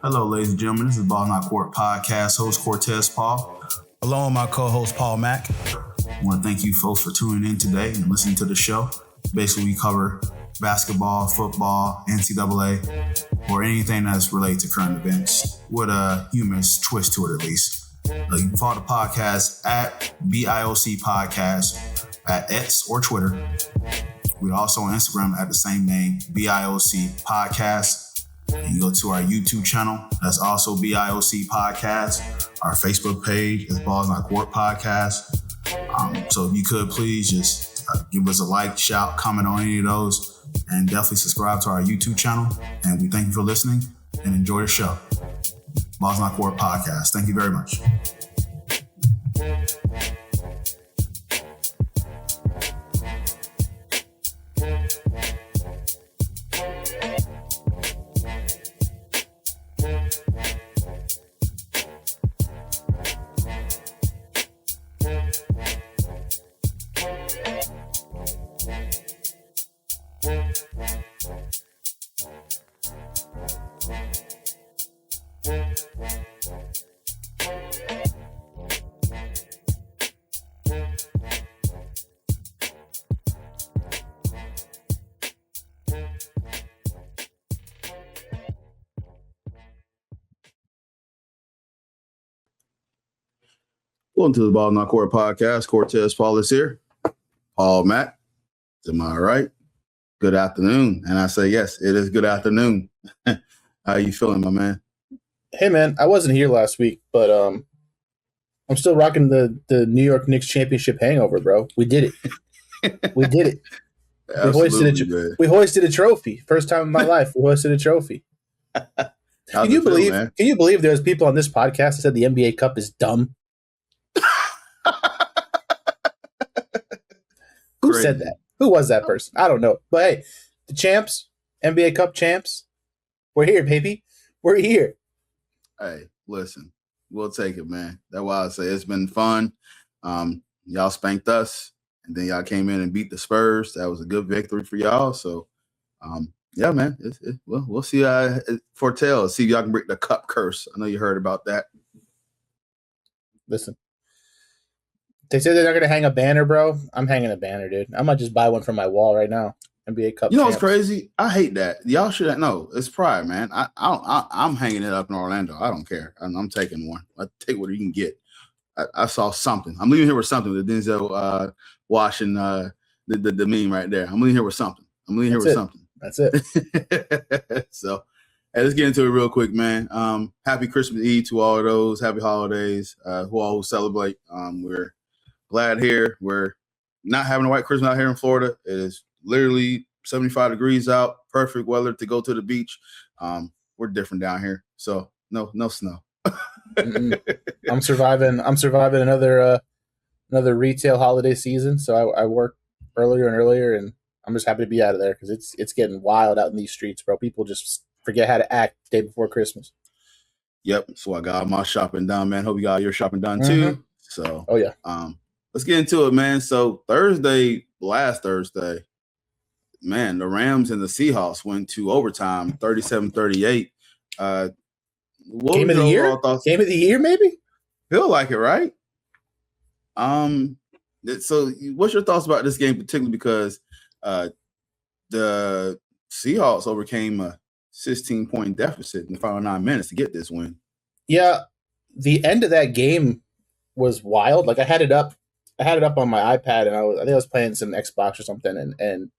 Hello, ladies and gentlemen. This is Ball Not Court Podcast host Cortez Paul. Along with my co-host Paul Mack. I want to thank you folks for tuning in today and listening to the show. Basically, we cover basketball, football, NCAA, or anything that's related to current events with a humorous twist to it, at least. You can follow the podcast at BIOC Podcast at X or Twitter. We're also on Instagram at the same name, BIOC Podcast. You go to our YouTube channel, that's also BIOC Podcast. Our Facebook page is Balls Not Court Podcast. So if you could please just give us a like, shout, comment on any of those, and definitely subscribe to our YouTube channel. And we thank you for listening and enjoy the show. Balls Not Court Podcast. Thank you very much. Welcome to the Ball Not Court Podcast. Cortez Paul is here. Paul Mack, to my right. Good afternoon. And I say, yes, it is good afternoon. How you feeling, my man? Hey, man, I wasn't here last week, but I'm still rocking the New York Knicks championship hangover, bro. We did it. We did it. We hoisted a trophy. First time in my life, we hoisted a trophy. Can you believe there's people on this podcast that said the NBA Cup is dumb? Who said that? Who was that person? I don't know. But hey, the champs, NBA Cup champs, we're here, baby. We're here. Hey, listen, we'll take it, man. That's why I say it's been fun. Y'all spanked us, and then y'all came in and beat the Spurs. That was a good victory for y'all. So, yeah, man. We'll see how it foretells. See if y'all can break the cup curse. I know you heard about that. Listen. They said they're not going to hang a banner, bro. I'm hanging a banner, dude. I might just buy one from my wall right now. NBA Cup. You know what's crazy? I hate that. Y'all should know. It's pride, man. I'm hanging it up in Orlando. I don't care. I'm taking one. I take what you can get. I saw something. I'm leaving here with something. The Denzel Washington, the meme right there. I'm leaving here with something. That's it. So, hey, let's get into it real quick, man. Happy Christmas Eve to all of those. Happy holidays. Who all celebrate. We're glad here. We're not having a white Christmas out here in Florida. It is literally 75 degrees out. Perfect weather to go to the beach. We're different down here. So no snow. I'm surviving another retail holiday season. So I work earlier and earlier, and I'm just happy to be out of there because it's getting wild out in these streets, bro. People just forget how to act the day before Christmas. Yep. So I got my shopping done, man. Hope you got your shopping done too. So oh yeah. Let's get into it, man. So last Thursday, man, the Rams and the Seahawks went to overtime, 37-38. Game of the year? Game of the year, maybe? Feel like it, right? So what's your thoughts about this game, particularly because the Seahawks overcame a 16-point deficit in the final 9 minutes to get this win? Yeah, the end of that game was wild. Like I had it up on my iPad, and I think I was playing some Xbox or something, and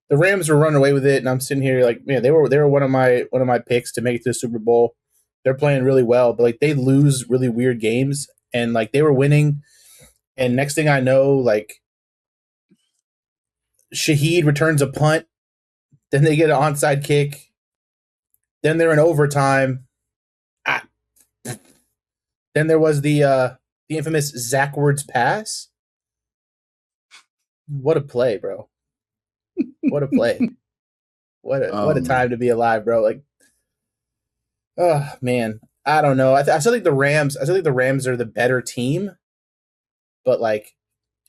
the Rams were running away with it, and I'm sitting here like, man, they were one of my picks to make it to the Super Bowl. They're playing really well, but like they lose really weird games, and like they were winning, and next thing I know, like Shaheed returns a punt, then they get an onside kick, then they're in overtime. Then there was the infamous Zach Woods pass. What a play, bro. What a play. What a time to be alive, bro. Like, oh man, I don't know. I still think the Rams are the better team, but like,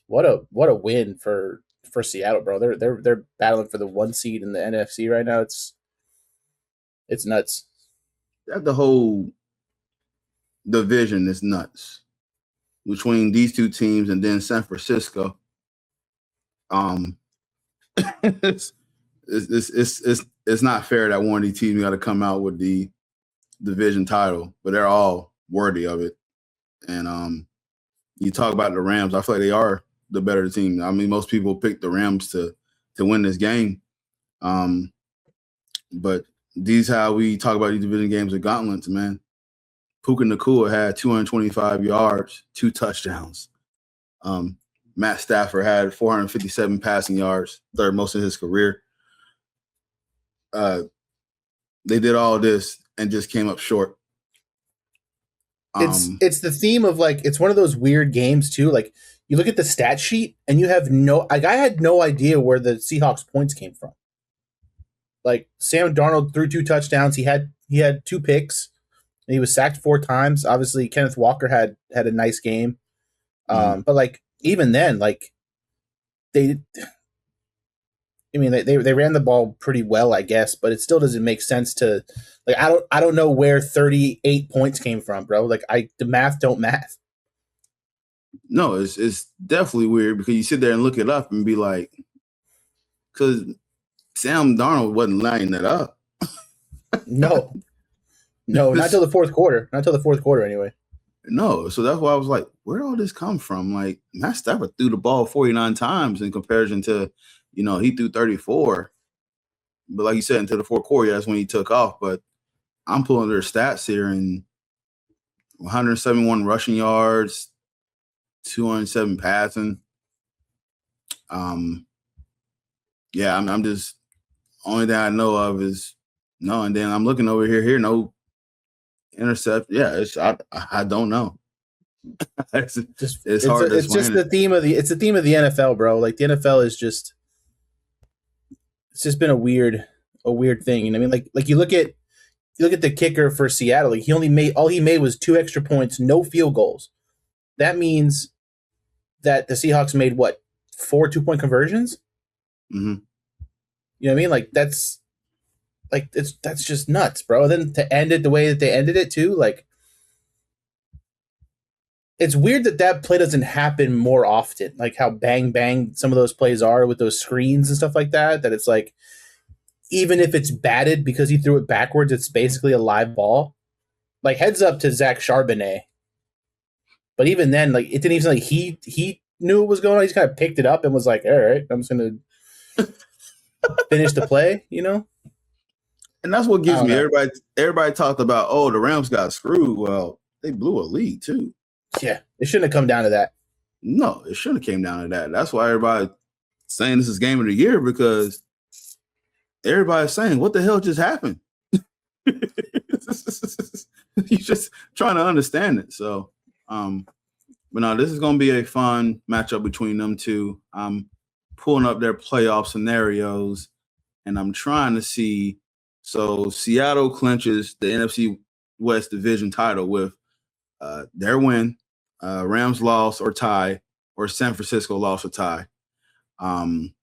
what a win for Seattle, bro. They're battling for the 1 seed in the NFC right now. It's nuts. the whole division is nuts between these two teams and then San Francisco. It's not fair that one of these teams got to come out with the division title, but they're all worthy of it. And you talk about the Rams, I feel like they are the better team. I mean, most people pick the Rams to win this game. But these how we talk about these division games of gauntlets, man. Puka Nacua had 225 yards, 2 touchdowns. Matt Stafford had 457 passing yards, third most in his career. They did all this and just came up short. It's the theme of like, it's one of those weird games too. Like you look at the stat sheet and you have I had no idea where the Seahawks points came from. Like Sam Darnold threw 2 touchdowns. He had 2 picks. And he was sacked 4 times. Obviously Kenneth Walker had a nice game. But like, even then, like they ran the ball pretty well, I guess, but it still doesn't make sense to like, I don't know where 38 points came from, bro. Like the math don't math. No, it's definitely weird because you sit there and look it up and be like, because Sam Darnold wasn't lining that up. No, not till the fourth quarter. Not till the fourth quarter, anyway. No, so that's why I was like, where did all this come from? Like, Matt Stafford threw the ball 49 times in comparison to, he threw 34. But like you said, into the fourth quarter, that's when he took off. But I'm pulling their stats here, and 171 rushing yards, 207 passing. Yeah, I'm just, only thing I know of is no, and then I'm looking over here, no intercept. Yeah, I don't know. It's hard to explain. It's just the theme of the NFL, bro. Like the NFL is just, it's just been a weird thing. You know what I mean? Like you look at the kicker for Seattle. Like all he made was 2 extra points, no field goals. That means that the Seahawks made what, 4 2-point conversions? Mm-hmm. You know what I mean? Like that's just nuts, bro. And then to end it the way that they ended it too, like it's weird that play doesn't happen more often. Like how bang some of those plays are with those screens and stuff like that. That it's like, even if it's batted because he threw it backwards, it's basically a live ball. Like heads up to Zach Charbonnet. But even then, like it didn't even like he knew what was going on. He just kind of picked it up and was like, all right, I'm just gonna finish the play, And that's what gives me everybody talked about, the Rams got screwed. Well, they blew a lead too. Yeah, it shouldn't have come down to that. No, it shouldn't have came down to that. That's why everybody saying this is game of the year, because everybody's saying, what the hell just happened? You're just trying to understand it. So, but no, this is going to be a fun matchup between them two. I'm pulling up their playoff scenarios, and I'm trying to see. So Seattle clinches the NFC West division title with their win, Rams loss or tie, or San Francisco loss or tie. And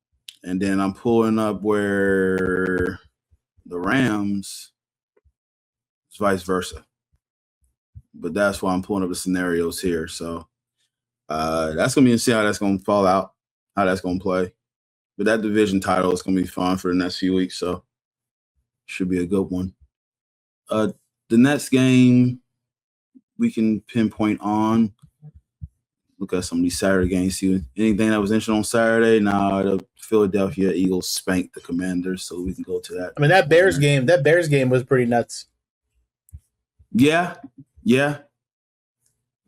then I'm pulling up where the Rams is vice versa. But that's why I'm pulling up the scenarios here. So that's going to be to see how that's going to fall out, how that's going to play. But that division title is going to be fun for the next few weeks. So should be a good one. The next game we can pinpoint on. Look at some of these Saturday games. See anything that was interesting on Saturday. Nah, the Philadelphia Eagles spanked the Commanders, so we can go to that. I mean, that Bears game was pretty nuts. Yeah.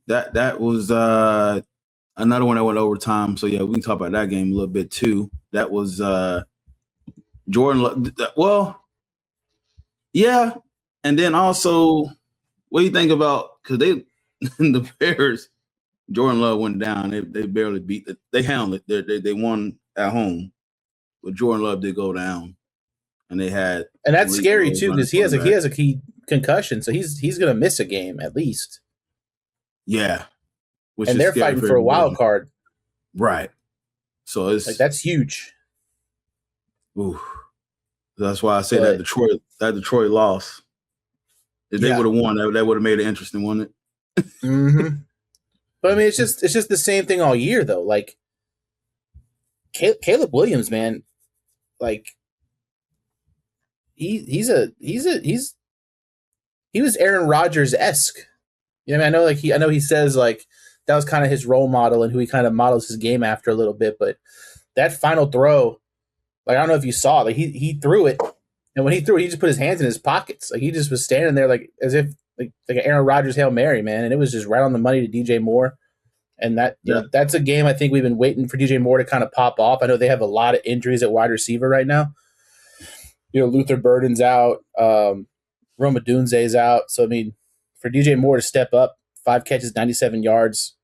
That was another one that went overtime. So yeah, we can talk about that game a little bit too. That was Jordan. Well, yeah, and then also, what do you think about, because the Bears, Jordan Love went down. They barely beat it. They handled it. They won at home, but Jordan Love did go down, and that's scary too, because he has a key concussion, so he's gonna miss a game at least. Yeah, and they're fighting for a wild card, right? So it's like that's huge. Ooh, that's why I say that Detroit loss. If they would have won, that would have made it interesting, wouldn't it? Mm-hmm. But I mean, it's just the same thing all year, though. Like Caleb Williams, man, like he was Aaron Rodgers-esque. You know, I mean, I know he says like that was kind of his role model and who he kind of models his game after a little bit, but that final throw, like I don't know if you saw, like he threw it, and when he threw it, he just put his hands in his pockets, like he just was standing there like as if like an Aaron Rodgers Hail Mary, man, and it was just right on the money to DJ Moore. And that you know, that's a game I think we've been waiting for DJ Moore to kind of pop off. I know they have a lot of injuries at wide receiver right now. You know, Luther Burden's out, Roma Dunze's out. So I mean, for DJ Moore to step up, 5 catches, 97 yards,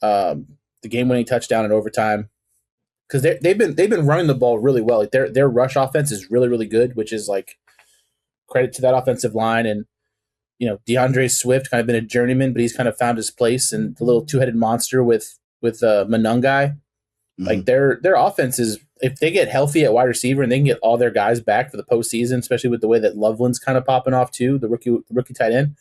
the game-winning touchdown in overtime, because they've been running the ball really well. Like their rush offense is really, really good, which is like credit to that offensive line. And you know, DeAndre Swift kind of been a journeyman, but he's kind of found his place in the little two-headed monster with Monungai. Mm-hmm. Like their offense is, if they get healthy at wide receiver and they can get all their guys back for the postseason, especially with the way that Loveland's kind of popping off too, the rookie tight end.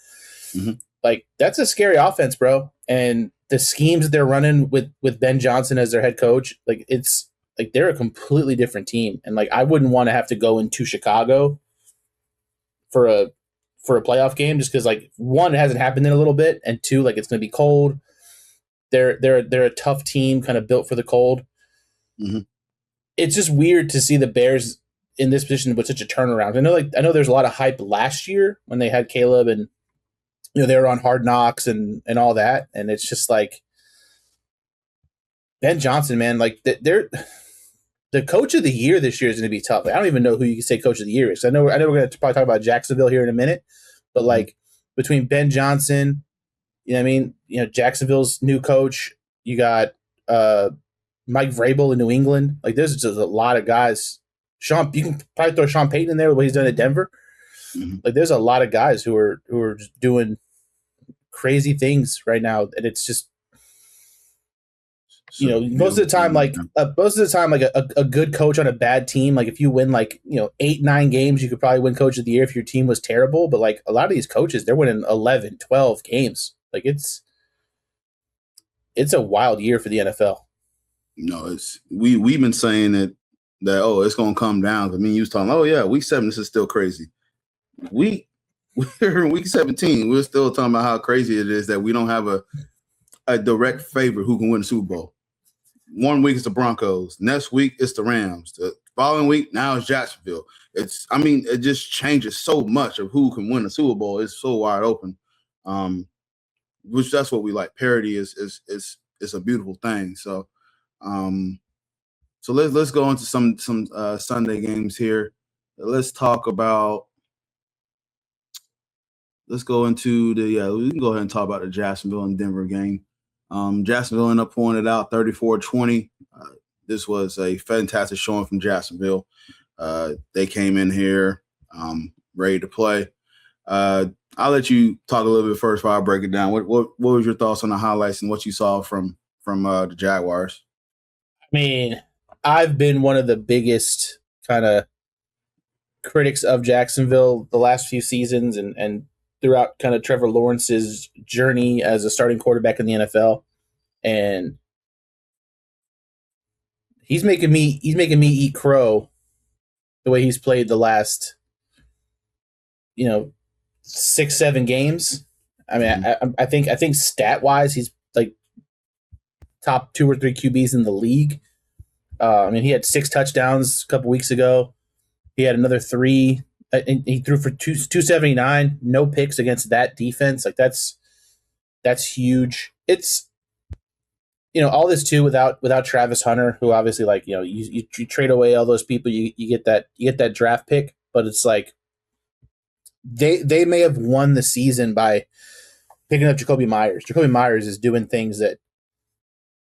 Mm-hmm. Like that's a scary offense, bro. And the schemes that they're running with Ben Johnson as their head coach, like it's like they're a completely different team. And like I wouldn't want to have to go into Chicago for a playoff game just because like one, it hasn't happened in a little bit, and two, like it's going to be cold. They're a tough team, kind of built for the cold. Mm-hmm. It's just weird to see the Bears in this position with such a turnaround. I know there's a lot of hype last year when they had Caleb and you know they were on Hard Knocks and all that, and it's just like Ben Johnson, man, like they're the coach of the year this year is going to be tough. Like, I don't even know who you can say coach of the year is. I know we're going to probably talk about Jacksonville here in a minute, but like between Ben Johnson, you know what I mean? You know, Jacksonville's new coach, you got Mike Vrabel in New England. Like there's just a lot of guys. You can probably throw Sean Payton in there with what he's done at Denver. Mm-hmm. Like there's a lot of guys who are just doing crazy things right now, and it's just you know, most of the time, like a good coach on a bad team, like if you win like, you know, 8-9 games, you could probably win coach of the year if your team was terrible. But like a lot of these coaches, they're winning 11, 12 games. Like it's a wild year for the NFL. No, we've been saying that it's gonna come down. I mean, you was talking, week 7, this is still crazy. We're in week 17. We're still talking about how crazy it is that we don't have a direct favorite who can win the Super Bowl. One week it's the Broncos. Next week it's the Rams. The following week now it's Jacksonville. It just changes so much of who can win the Super Bowl. It's so wide open. Which that's what we like. Parity is a beautiful thing. So let's go into some Sunday games here. Let's go into we can go ahead and talk about the Jacksonville and Denver game. Jacksonville ended up pulling it out 34-20. This was a fantastic showing from Jacksonville. They came in here ready to play. I'll let you talk a little bit first before I break it down. What was your thoughts on the highlights and what you saw from the Jaguars? I mean, I've been one of the biggest kind of critics of Jacksonville the last few seasons and throughout kind of Trevor Lawrence's journey as a starting quarterback in the NFL. And he's making me eat crow the way he's played the last, 6-7 games. I mean, I think stat wise, he's like top 2 or 3 QBs in the league. I mean, he had 6 touchdowns a couple weeks ago. He had another 3. And he threw for 279, no picks against that defense. Like that's huge. It's all this too without Travis Hunter, who obviously you trade away all those people, you get that draft pick, but it's like they may have won the season by picking up Jacoby Myers. Jacoby Myers is doing things that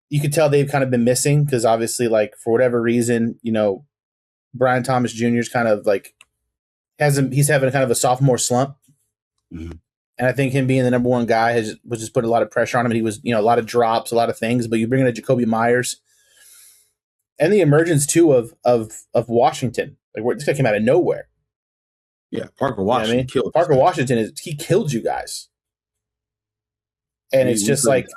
you could tell they've kind of been missing because obviously for whatever reason, Brian Thomas Jr. is kind of he's having kind of a sophomore slump. Mm-hmm. And I think him being the number one guy was just putting a lot of pressure on him. And he was, a lot of drops, a lot of things, but you bring in a Jacoby Myers and the emergence too of Washington. Like this guy came out of nowhere. Yeah, Parker Washington killed Parker Washington he killed you guys. And it's just like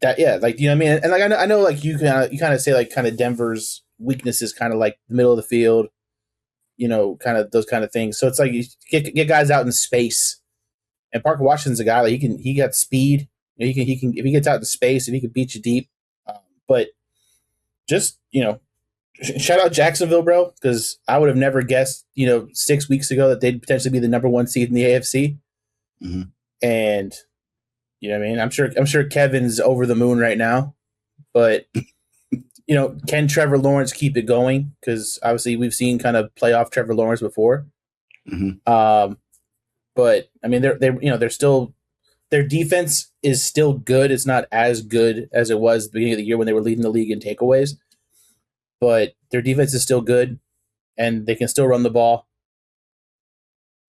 that, yeah, like, you know what I mean? And like I know like you kind of say like kind of Denver's weakness is kind of like the middle of the field, you know, kind of those kind of things. So it's like you get guys out in space. And Parker Washington's a guy like he got speed. You know, he can if he gets out in space, if he can beat you deep. But just, you know, shout out Jacksonville, bro, because I would have never guessed, you know, 6 weeks ago that they'd potentially be the number 1 seed in the AFC. Mm-hmm. And you know what I mean? I'm sure Kevin's over the moon right now. But you know, can Trevor Lawrence keep it going? Because obviously we've seen kind of playoff Trevor Lawrence before. Mm-hmm. But I mean, they're still, their defense is still good. It's not as good as it was at the beginning of the year when they were leading the league in takeaways. But their defense is still good, and they can still run the ball.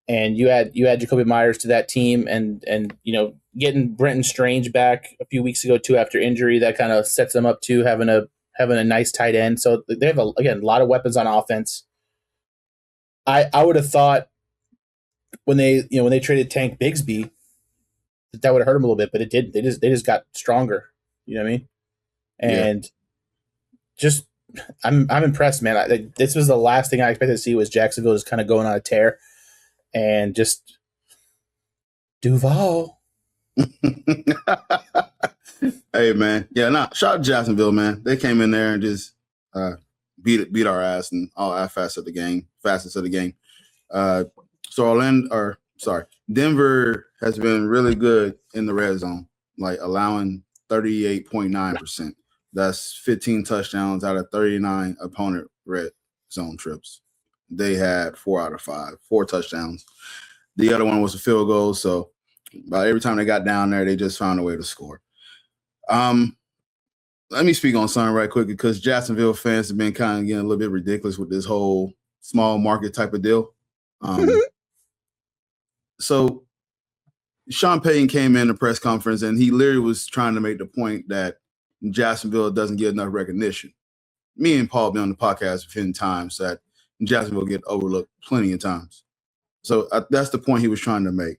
And you add Jacoby Myers to that team, and you know, getting Brenton Strange back a few weeks ago too after injury, that kind of sets them up to having a nice tight end. So they have a lot of weapons on offense. I would have thought when they traded Tank Bigsby that would have hurt them a little bit, but it didn't. They just got stronger. You know what I mean? And just I'm impressed, man. This was the last thing I expected to see was Jacksonville just kind of going on a tear, and just Duval. Hey, man. Yeah, shout out to Jacksonville, man. They came in there and just beat our ass in all facets of the game. Denver has been really good in the red zone, like allowing 38.9%. That's 15 touchdowns out of 39 opponent red zone trips. They had 4 out of 5, 4 touchdowns. The other one was a field goal, so about every time they got down there, they just found a way to score. Let me speak on something right quick, because Jacksonville fans have been kind of getting a little bit ridiculous with this whole small market type of deal. So Sean Payton came in the press conference, and he literally was trying to make the point that Jacksonville doesn't get enough recognition. Me and Paul have been on the podcast 10 times that Jacksonville get overlooked plenty of times. So that's the point he was trying to make.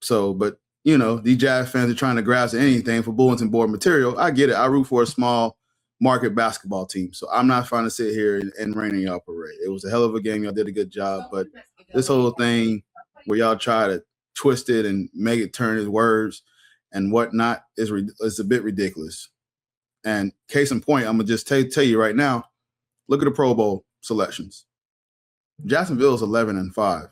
So, but, you know, these Jazz fans are trying to grasp anything for bulletin board material. I get it. I root for a small market basketball team. So I'm not trying to sit here and rain on y'all parade. It was a hell of a game. Y'all did a good job. But this whole thing where y'all try to twist it and make it turn his words and whatnot is a bit ridiculous. And case in point, I'm going to just tell you right now, look at the Pro Bowl selections. Jacksonville is 11-5.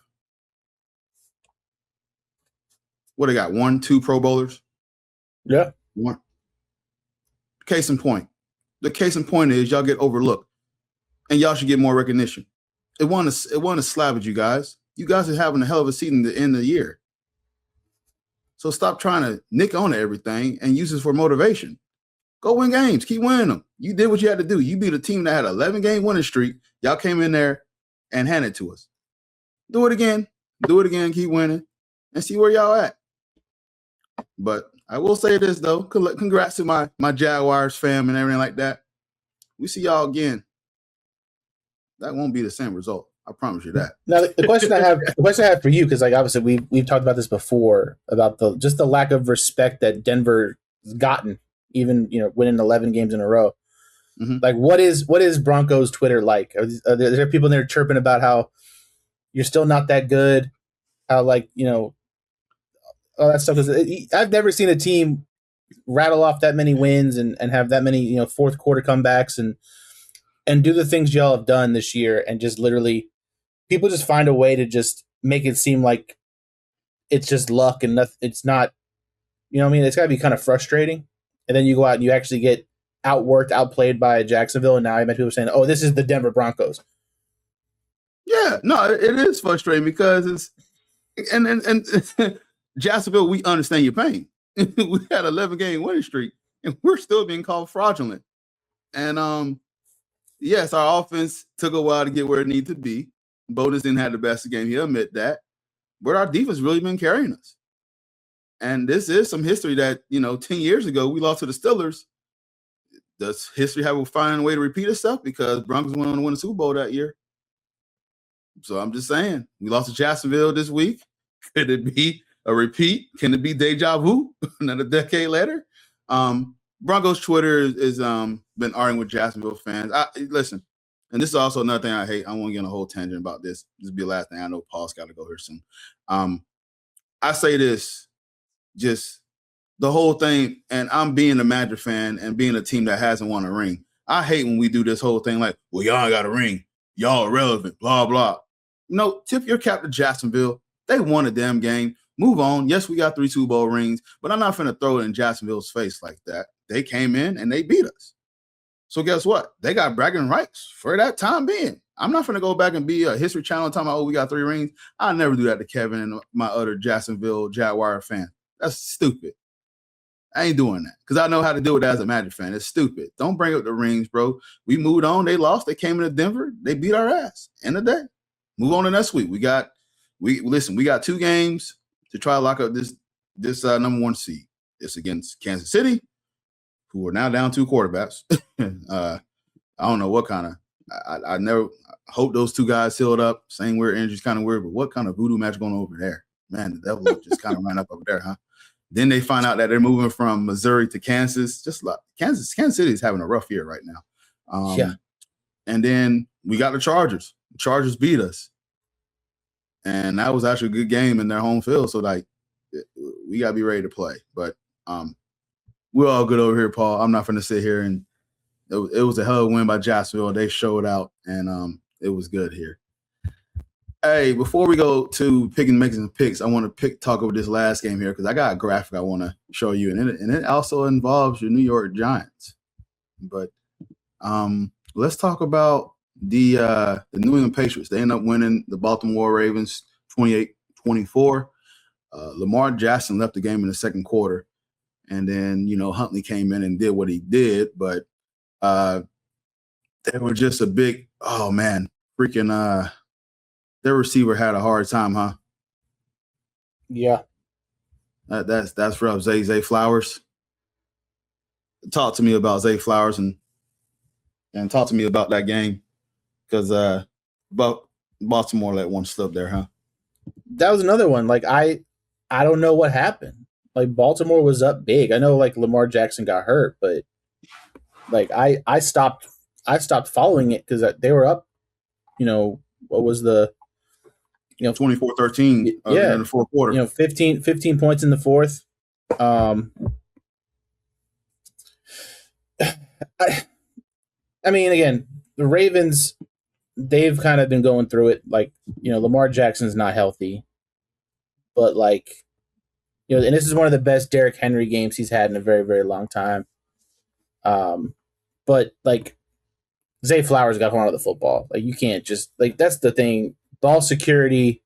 What, they got 1, 2 Pro Bowlers? Yeah. 1. Case in point. The case in point is y'all get overlooked, and y'all should get more recognition. It wasn't a slap at you guys. You guys are having a hell of a season at the end of the year. So stop trying to nick on everything and use this for motivation. Go win games. Keep winning them. You did what you had to do. You beat a team that had an 11-game winning streak. Y'all came in there and handed it to us. Do it again. Keep winning, and see where y'all at. But I will say this, though. Congrats to my Jaguars fam and everything like that. We see y'all again. That won't be the same result. I promise you that. Now, the question I have for you, because like obviously we've talked about this before about the lack of respect that Denver's gotten, even, you know, winning 11 games in a row. Mm-hmm. Like, what is Broncos Twitter like? Are there people in there chirping about how you're still not that good? How, like, you know, all that stuff? Because I've never seen a team rattle off that many wins and have that many, you know, fourth quarter comebacks and do the things y'all have done this year, and just literally people just find a way to just make it seem like it's just luck and nothing. It's not, you know what I mean? It's got to be kind of frustrating. And then you go out and you actually get outworked, outplayed by Jacksonville, and now I met people saying, "Oh, this is the Denver Broncos." Yeah, no, it is frustrating because it's and Jacksonville, we understand your pain. We had an 11-game winning streak, and we're still being called fraudulent. And yes, our offense took a while to get where it needed to be. Bonus didn't have the best game. He'll admit that, but our defense really been carrying us. And this is some history that, you know, 10 years ago we lost to the Steelers. Does history have a finding a way to repeat itself? Because Broncos went on to win the Super Bowl that year. So I'm just saying, we lost to Jacksonville this week. Could it be a repeat? Can it be deja vu another decade later? Broncos Twitter is been arguing with Jacksonville fans. Listen, and this is also another thing I hate. I won't get on a whole tangent about this. This will be the last thing. I know Paul's got to go here soon. I say this, just the whole thing, and I'm being a Magic fan and being a team that hasn't won a ring. I hate when we do this whole thing like, well, y'all ain't got a ring. Y'all irrelevant, blah, blah. No, tip your cap to Jacksonville. They won a damn game. Move on. Yes, we got 3 Super Bowl rings, but I'm not going to throw it in Jacksonville's face like that. They came in and they beat us. So guess what? They got bragging rights for that time being. I'm not going to go back and be a History Channel talking about, oh, we got 3 rings. I'll never do that to Kevin and my other Jacksonville Jaguar fan. That's stupid. I ain't doing that because I know how to do it as a Magic fan. It's stupid. Don't bring up the rings, bro. We moved on. They lost. They came into Denver. They beat our ass. End of the day. Move on to next week. We got 2 games to try to lock up this number 1 seed. It's against Kansas City, who are now down 2 quarterbacks. I don't know what kind of I never hope those 2 guys sealed up. Same weird injuries, kind of weird, but what kind of voodoo match going on over there? Man, the devil just kind of ran up over there, huh? Then they find out that they're moving from Missouri to Kansas. Just like Kansas City is having a rough year right now. Yeah. And then we got the Chargers. The Chargers beat us. And that was actually a good game in their home field. So, like, we got to be ready to play. But we're all good over here, Paul. I'm not going to sit here and it was a hell of a win by Jacksonville. They showed out, and it was good here. Hey, before we go to making some picks, I want to talk over this last game here because I got a graphic I want to show you, and it also involves your New York Giants. But let's talk about the New England Patriots. They end up winning the Baltimore Ravens 28-24. Lamar Jackson left the game in the second quarter, and then Huntley came in and did what he did, but they were just a big freaking their receiver had a hard time, huh? Yeah. That's rough. Zay Flowers. Talk to me about Zay Flowers and talk to me about that game because Baltimore let one slip there, huh? That was another one. Like I don't know what happened. Like Baltimore was up big. I know like Lamar Jackson got hurt, but like I stopped following it because they were up. What was the 24-13 in the fourth quarter. 15 points in the fourth. I mean, again, the Ravens, they've kind of been going through it. Like, Lamar Jackson's not healthy, but like, and this is one of the best Derrick Henry games he's had in a very, very long time. But like, Zay Flowers got hold of the football. Like, you can't just that's the thing. Ball security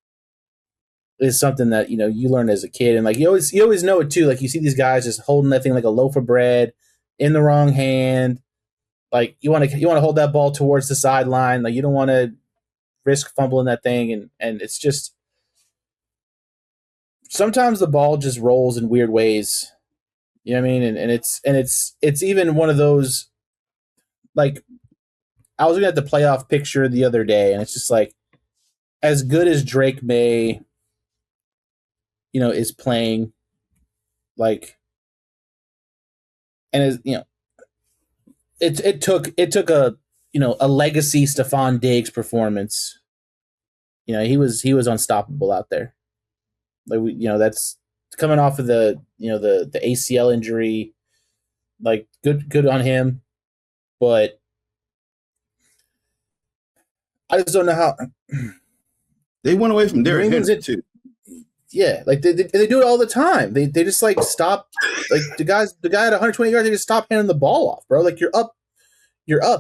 is something that you learn as a kid, and like you always know it too. Like you see these guys just holding that thing like a loaf of bread in the wrong hand. Like you want to hold that ball towards the sideline. Like you don't want to risk fumbling that thing, and it's just sometimes the ball just rolls in weird ways. You know what I mean? And it's even one of those, like, I was looking at the playoff picture the other day, and it's just like, as good as Drake May, is playing, like, and it took a legacy Stephon Diggs performance. He was unstoppable out there. Like that's coming off of the ACL injury. Like good on him, but I just don't know how. They went away from Derrick Henry too. Yeah, like they do it all the time. They just like stop. Like the guy at 120 yards, they just stop handing the ball off, bro. Like you're up.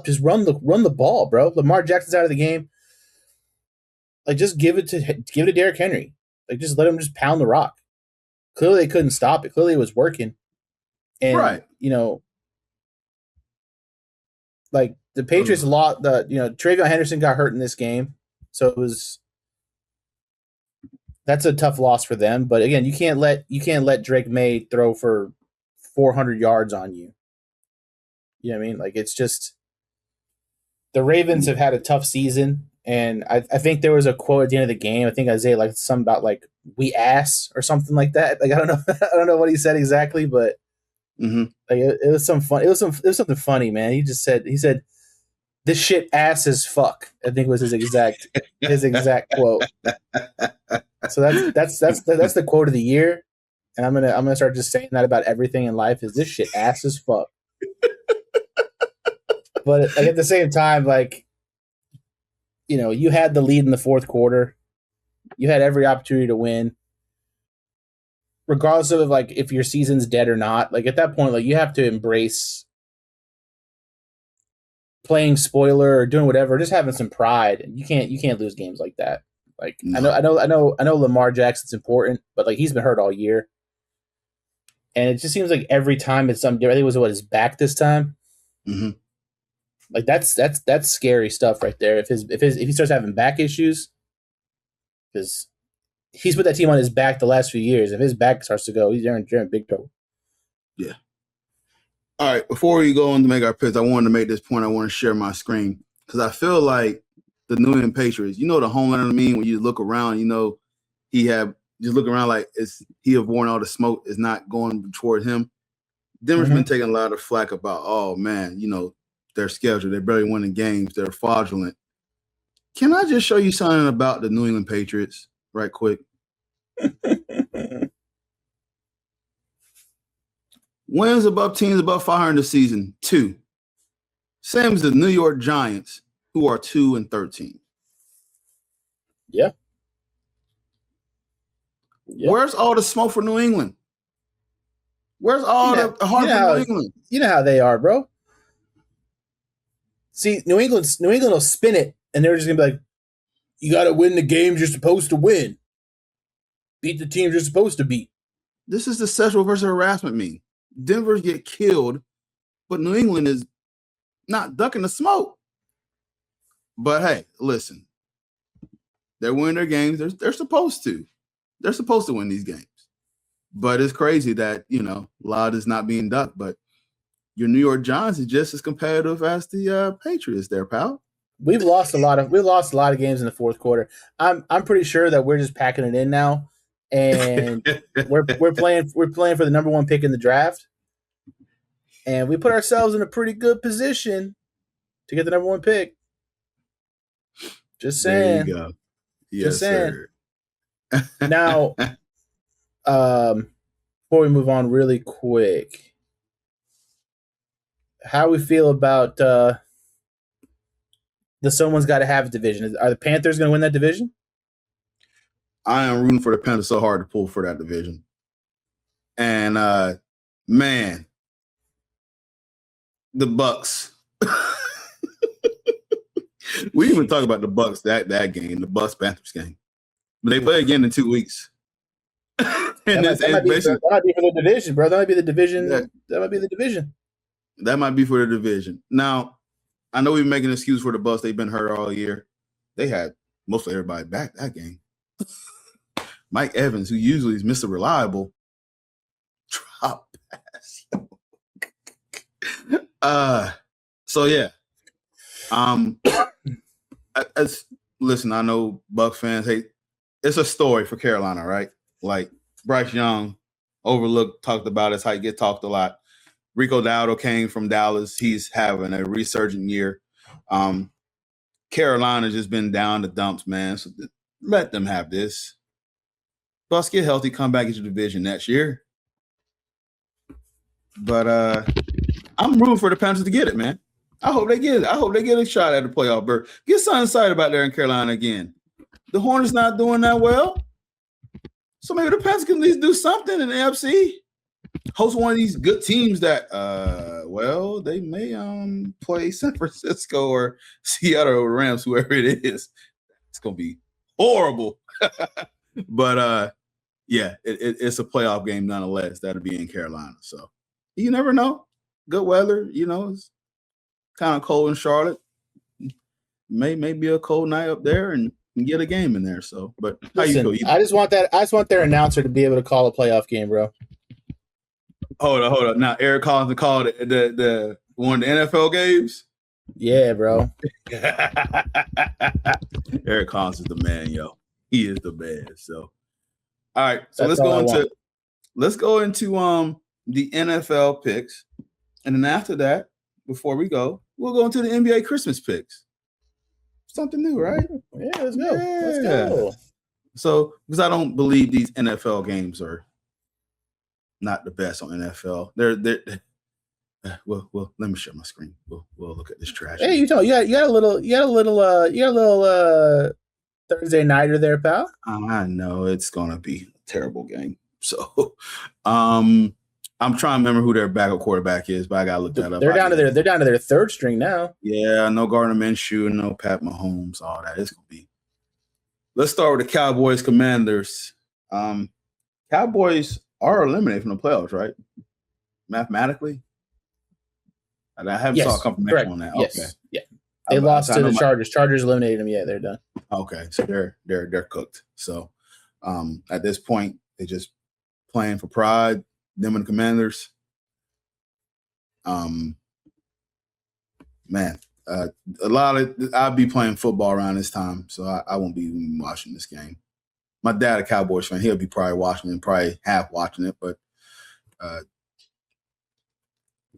Just run the ball, bro. Lamar Jackson's out of the game. Like just give it to Derrick Henry. Like just let him just pound the rock. Clearly they couldn't stop it. Clearly it was working. And right. Like the Patriots lost. Travion Henderson got hurt in this game, so that's a tough loss for them. But again, you can't let Drake May throw for 400 yards on you. You know what I mean? Like it's just the Ravens have had a tough season, And I think there was a quote at the end of the game. I think Isaiah like something about like we ass or something like that. Like I don't know, I don't know what he said exactly, but like it was some fun. It was something funny, man. He said this shit ass as fuck. I think was his exact quote. So that's the quote of the year, and I'm gonna start just saying that about everything in life. Is this shit ass as fuck? But like, at the same time, like, you know, you had the lead in the fourth quarter. You had every opportunity to win, regardless of like if your season's dead or not. Like at that point, like you have to embrace playing spoiler or doing whatever, just having some pride. And you can't lose games like that. Like no. I know Lamar Jackson's important, but like he's been hurt all year, and it just seems like every time it's something different. I think it was his back this time. Mm-hmm. Like that's scary stuff right there. If he starts having back issues, because he's put that team on his back the last few years. If his back starts to go, he's in big trouble. Yeah. All right. Before we go on to make our picks, I wanted to make this point. I want to share my screen because I feel like the New England Patriots. You know the Homelander meme when you look around. You know just look around like he avoiding all the smoke is not going toward him. Denver's been taking a lot of flack about, oh man, you know, their schedule. They're barely winning games. They're fraudulent. Can I just show you something about the New England Patriots right quick? Wins above teams above 500 this season, 2. Same as the New York Giants, who are 2-13. Yeah. Where's all the smoke for New England? Where's all the heart for New England? You know how they are, bro. See, New England will spin it, and they're just gonna be like, "You got to win the games you're supposed to win. Beat the teams you're supposed to beat." This is the sexual versus harassment meme. Denver get killed, but New England is not ducking the smoke. But hey, listen, they're winning their games. They're supposed to. They're supposed to win these games. But it's crazy that, you know, a lot is not being ducked. But your New York Giants is just as competitive as the Patriots there, pal. We've lost a lot of games in the fourth quarter. I'm pretty sure that we're just packing it in now, and we're playing for the number 1 pick in the draft, and we put ourselves in a pretty good position to get the number 1 pick. Just saying. There you go. Yes, sir. Now, before we move on really quick, how we feel about the someone's got to have a division? Are the Panthers going to win that division? I am rooting for the Panthers so hard to pull for that division. And, man, the Bucks. We didn't even talk about the Bucks that game, the Bucks-Panthers game. But they play again in 2 weeks. That might be for the division, bro. That might be the division. That might be the division. That might be for the division. Now, I know we've been making an excuse for the Bucks. They've been hurt all year. They had most of everybody back that game. Mike Evans, who usually is Mr. Reliable, drop pass. So yeah. Listen, I know Bucks fans hate. It's a story for Carolina, right? Like Bryce Young, overlooked, talked about his height, get talked a lot. Rico Dowdle came from Dallas. He's having a resurgent year. Carolina's just been down the dumps, man. So let them have this. Bucks get healthy, come back into the division next year. But I'm rooting for the Panthers to get it, man. I hope they get it. I hope they get a shot at the playoff berth. Get something excited about there in Carolina again. The Hornets not doing that well. So maybe the Panthers can at least do something in the NFC. Host one of these good teams that, they may play San Francisco or Seattle or Rams, whoever it is. It's going to be horrible. But, it's a playoff game nonetheless. That'll be in Carolina. So you never know. Good weather, it's kind of cold in Charlotte. May be a cold night up there and get a game in there. So, but how you feel? I just want their announcer to be able to call a playoff game, bro. Hold on. Now Eric Collins called the one of the NFL games. Yeah, bro. Eric Collins is the man, yo. He is the man. So, all right. So That's let's go into the NFL picks, and then after that, before we go, we'll go into the NBA Christmas picks. Something new, right? Yeah, let's go. Let's go. So, because I don't believe these NFL games are not the best on NFL. They're well, let me share my screen. We'll look at this trash. Hey, you got a little Thursday nighter there, pal. I know it's gonna be a terrible game. So, I'm trying to remember who their backup quarterback is, but I gotta look that up. They're down to their third string now. Yeah, no Gardner Minshew, no Pat Mahomes, all that. It's gonna be. Let's start with the Cowboys Commanders. Cowboys are eliminated from the playoffs, right? Mathematically. I haven't saw a confirmation on that. Yes. Okay. Yeah. They lost to the Chargers. Chargers eliminated them. Yeah, they're done. Okay, so they're cooked. So at this point, they're just playing for pride. Them and the Commanders. Man, I'll be playing football around this time, so I won't be even watching this game. My dad, a Cowboys fan, he'll be probably watching it, probably half watching it, but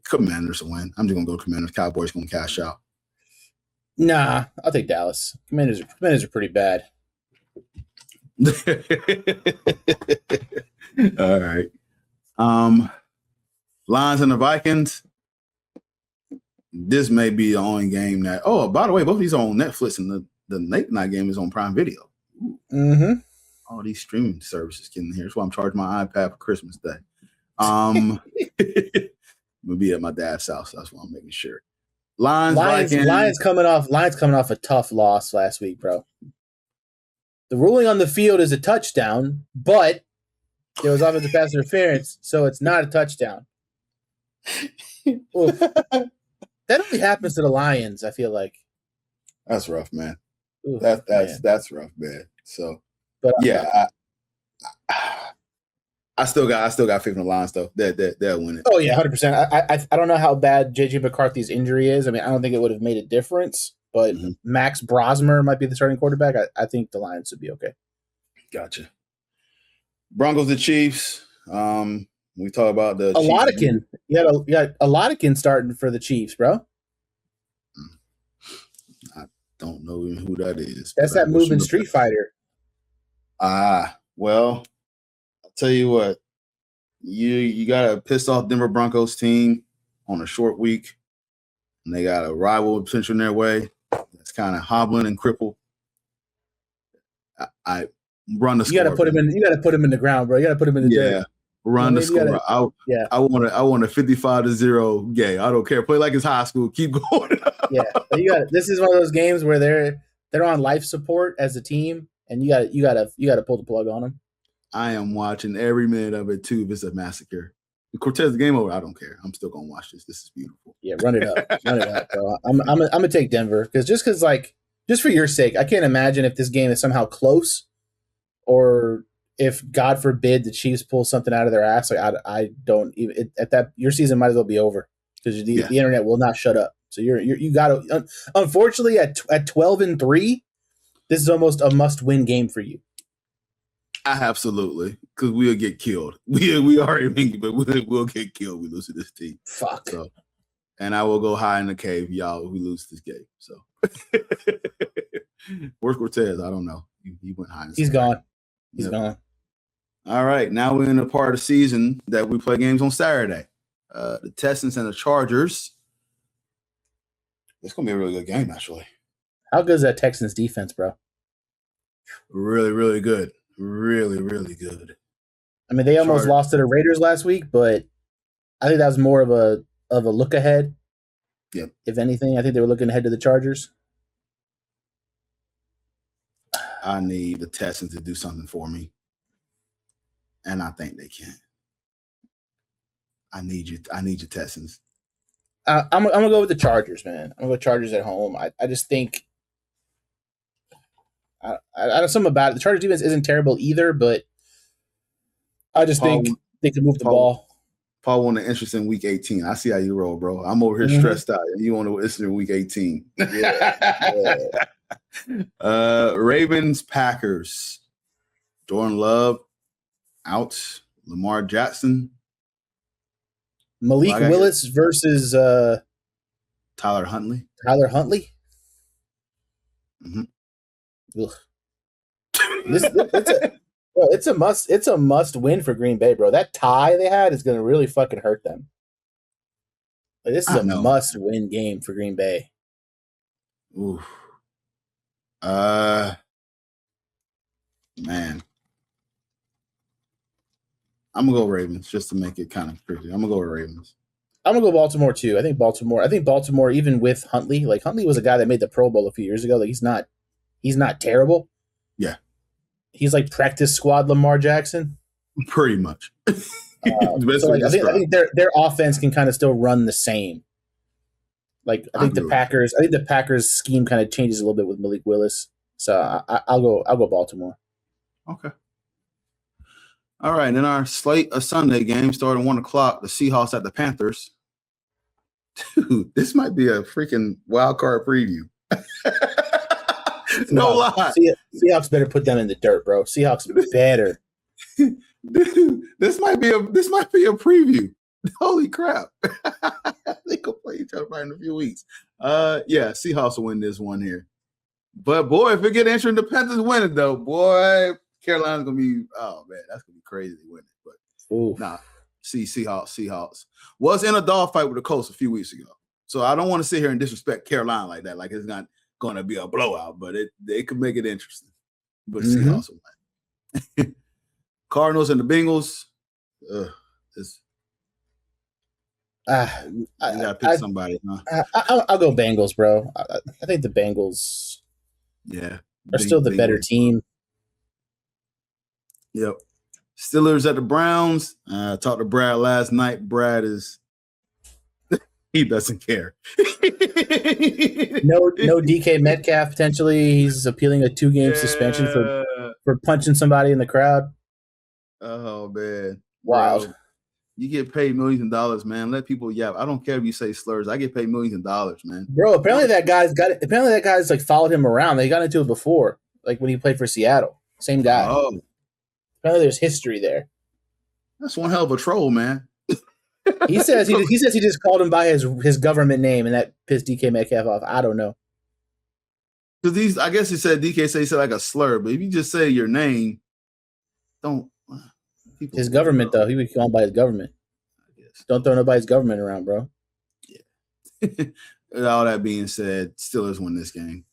Commanders will win. I'm just gonna go Commanders. Cowboys gonna cash out. Nah, I'll take Dallas. Commanders are pretty bad. All right. Lions and the Vikings. This may be the only game that. Oh, by the way, both of these are on Netflix, and the late night game is on Prime Video. Mm-hmm. All these streaming services getting here. That's why I'm charging my iPad for Christmas Day. I'm gonna be at my dad's house. That's why I'm making sure. Lions coming off a tough loss last week, bro. The ruling on the field is a touchdown, but there was offensive pass interference, so it's not a touchdown. That only happens to the Lions, I feel like. That's rough, man. Oof, that's rough, man. So, but yeah, I still got faith in the Lions, though. They'll win it. Oh yeah, 100%. I don't know how bad JJ McCarthy's injury is. I mean, I don't think it would have made a difference. But Max Brosmer might be the starting quarterback. I think the Lions would be okay. Gotcha. Broncos, the Chiefs. We talk about the Alatikin. You got Alatikin starting for the Chiefs, bro. I don't know even who that is. That's that moving Street Fighter. Well, I'll tell you what. You got a pissed off Denver Broncos team on a short week, and they got a rival potential in their way that's kind of hobbling and crippled. I run the score. You got to put him in the ground, bro. You got to put him in the dirt. Run the score. I want a 55-0 game. I don't care. Play like it's high school. Keep going. This is one of those games where they're on life support as a team, and you got to pull the plug on them. I am watching every minute of it too. If it's a massacre, the Cortez game over. I don't care. I'm still gonna watch this. This is beautiful. Yeah, run it up, bro. I'm gonna take Denver because just for your sake, I can't imagine if this game is somehow close, or if God forbid the Chiefs pull something out of their ass. Like I don't even at that your season might as well be over because the internet will not shut up. So you got to. Unfortunately, at 12-3, this is almost a must-win game for you. Absolutely, because we'll get killed. We already thinking, but we'll get killed. We lose to this team. Fuck. So, and I will go high in the cave, y'all. If we lose this game. So, where's Cortez? I don't know. He went high. He's gone. He's gone. All right, now we're in the part of the season that we play games on Saturday. The Texans and the Chargers. It's gonna be a really good game, actually. How good is that Texans defense, bro? Really, really good. Really, really good. I mean, they almost lost to the Raiders last week, but I think that was more of a look ahead. Yep. If anything, I think they were looking ahead to the Chargers. I need the Texans to do something for me, and I think they can. I need you, Texans. I'm gonna go with the Chargers, man. I'm gonna go Chargers at home. I just think. I know something about it. The Chargers defense isn't terrible either, but I just think they can move the ball. Paul want an interesting week 18. I see how you roll, bro. I'm over here stressed out. You want to listen to week 18. Ravens, Packers. Jordan Love out. Lamar Jackson. Malik Willis versus Tyler Huntley. Mm-hmm. It's a must win for Green Bay, bro. That tie they had is going to really fucking hurt them. Like, this is a must win game for Green Bay. Ooh. Man. I'm gonna go Ravens just to make it kind of pretty. I'm gonna go with Ravens. I'm gonna go Baltimore too. I think Baltimore, even with Huntley, like Huntley was a guy that made the Pro Bowl a few years ago. Like he's not terrible. Yeah, he's like practice squad Lamar Jackson, pretty much. So like, I think their offense can kind of still run the same. Like I think the Packers scheme kind of changes a little bit with Malik Willis. So I'll go Baltimore. Okay. All right, in our slate of Sunday games starting 1:00, the Seahawks at the Panthers. Dude, this might be a freaking wild card preview. No lie. Seahawks better put them in the dirt, bro. Seahawks better. Dude, this might be a preview. Holy crap. They could play each other right in a few weeks. Seahawks will win this one here. But boy, if it get interesting, the Panthers win it though, boy. Carolina's gonna be, oh man, that's gonna be crazy to win it. But nah, Seahawks was in a dogfight with the Colts a few weeks ago. So I don't want to sit here and disrespect Carolina like that. Like it's not gonna be a blowout, but they could make it interesting. But Seahawks will win. Cardinals and the Bengals. You gotta pick somebody, huh? I'll go Bengals, bro. I think the Bengals are still the better team. Yep. Steelers at the Browns. I talked to Brad last night. Brad he doesn't care. No DK Metcalf potentially. He's appealing a 2-game suspension for punching somebody in the crowd. Oh man. Wild. Bro, you get paid millions of dollars, man. Let people yap. I don't care if you say slurs. I get paid millions of dollars, man. Bro, apparently that guy's like followed him around. They got into it before, like when he played for Seattle. Same guy. Oh. Apparently there's history there. That's one hell of a troll, man. He says he just called him by his government name, and that pissed DK Metcalf off. I don't know. Because I guess he said like a slur, but if you just say your name, don't. His government though, he would call him by his government. Don't throw nobody's government around, bro. Yeah. All that being said, Steelers win this game.